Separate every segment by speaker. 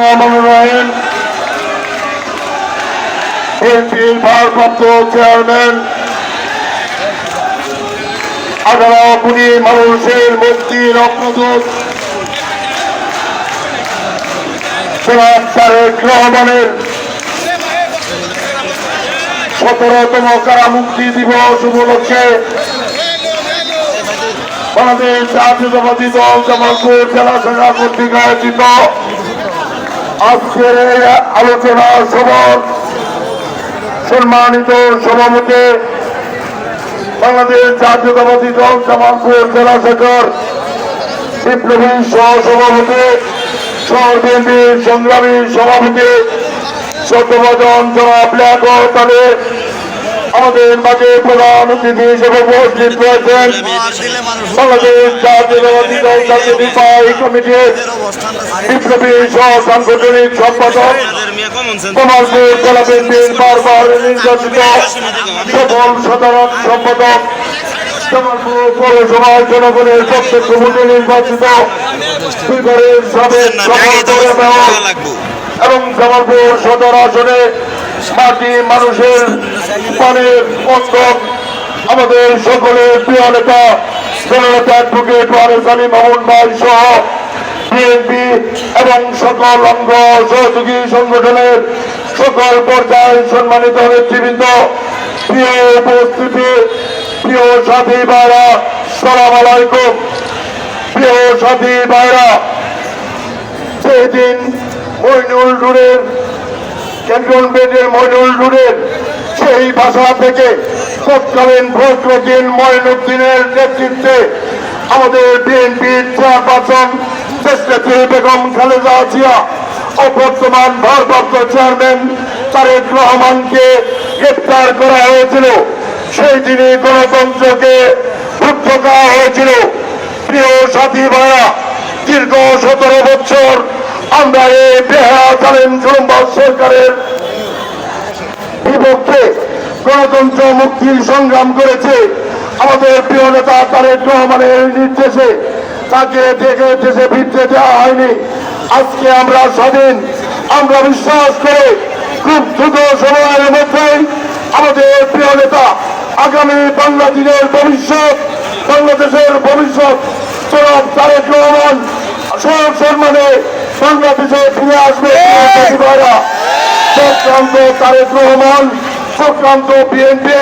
Speaker 1: মনোনয়ন বিএনপির ভারপ্রাপ্ত চেয়ারম্যান 18 কোটি মানুষের মুক্তির অগ্রদূত জনাব তারেক রহমানের 17তম কারামুক্তি দিবস উপলক্ষে বাংলাদেশ জাতীয়তাবাদী দল জামালপুর জেলা শাখা কর্তৃক আয়োজিত আজকের এই আলোচনা সভার সম্মানিত সভাপতি বাংলাদেশ জাতীয়তাবাদী দল জামালপুর জেলা শাখার বিপ্লবী সহসভাপতি শহর বিএনপির সংগ্রামী সভাপতি শ্রদ্ধাভাজন জনাব লিয়াকত আলী, আমাদের মাঝে প্রধান অতিথি হিসেবে উপস্থিত রয়েছেন বাংলাদেশ জাতীয়তাবাদী দল জাতীয় নির্বাহী কমিটির বিপ্লবী সহ সাংগঠনিক সম্পাদক জামালপুর জেলা বিএনপির বারবার নির্বাচিত সফল সাধারণ সম্পাদক জামালপুর পৌরসভার জনগণের প্রত্যক্ষ ভোটে নির্বাচিত দুইবারের সাবেক মেয়র এবং জামালপুর সদর আসনে মাটি মানুষের পানের বন্ধক আমাদের সকলের প্রিয় নেতা জননেতা অ্যাডভোকেট ওয়ারেস আলী মামুন ভাই সহ বিএনপি এবং সকল অঙ্গ সহযোগী সংগঠনের সকল পর্যায়ে সম্মানিত নেতৃবৃন্দ, প্রিয় উপস্থিতি, প্রিয় সাথী ভাইরা, সালাম আলাইকুম। প্রিয় সাথী ভাইরা, সেদিন মইনুল রোডের ক্যান্টনমেন্টের মইনুল রোডের সেই ভাষা থেকে তৎকালীন ফখরুদ্দিন মঈনুদ্দিনের নেতৃত্বে আমাদের বিএনপির চেয়ারপারসন দেশনেত্রী বেগম খালেদা জিয়া ও বর্তমান ভারপ্রাপ্ত চেয়ারম্যান তারেক রহমানকে গ্রেপ্তার করা হয়েছিল। সেই দিনই গণতন্ত্রকে রুদ্ধ করা হয়েছিল। প্রিয় সাথী ভাইরা, দীর্ঘ 17 বছর আমরা এই বেহায়া জালেম জুলুমবাজ সরকারের বিপক্ষে গণতন্ত্র মুক্তির সংগ্রাম করেছে। আমাদের প্রিয় নেতা তারেক রহমানের নির্দেশে তাকে দেখে দেশে ফিরতে দেওয়া হয়নি। আজকে আমরা স্বাধীন। আমরা বিশ্বাস করে খুব দ্রুত সময়ের মধ্যেই আমাদের প্রিয় নেতা আগামী বাংলাদেশের ভবিষ্যৎ, বাংলাদেশের ভবিষ্যৎ জনাব তারেক রহমান সম্মানে বাংলাদেশে ফিরে আসবে। চক্রান্ত তারেক রহমান, চক্রান্ত বিএনপি,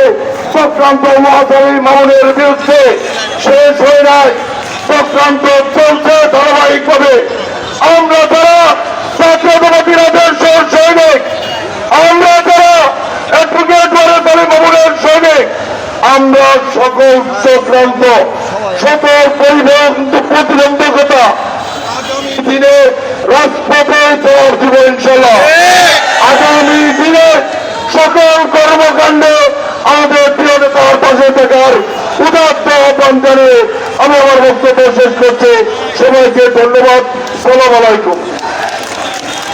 Speaker 1: চক্রান্ত মহাতারী মামুনের বিরুদ্ধে শেষ হয়ে নাই। চক্রান্ত চলছে ধারাবাহিকভাবে। আমরা যারা জাতীয়তাবাদী রাজের সৈনিক, আমরা যারা অ্যাডভোকেট ওয়ারেস আলী মামুনের সৈনিক, আমরা সকল চক্রান্ত, সকল প্রতিবন্ধকতা দিনে রাজপথে জবাব দিব ইনশাল্লাহ। আগামী দিনে সকল কর্মকাণ্ডে আমাদের প্রিয় নেতার পাশে থাকার উদাত্ত আহ্বান জানিয়ে আমি আমার বক্তব্য শেষ করছি। সবাইকে ধন্যবাদ। সালাম আলাইকুম।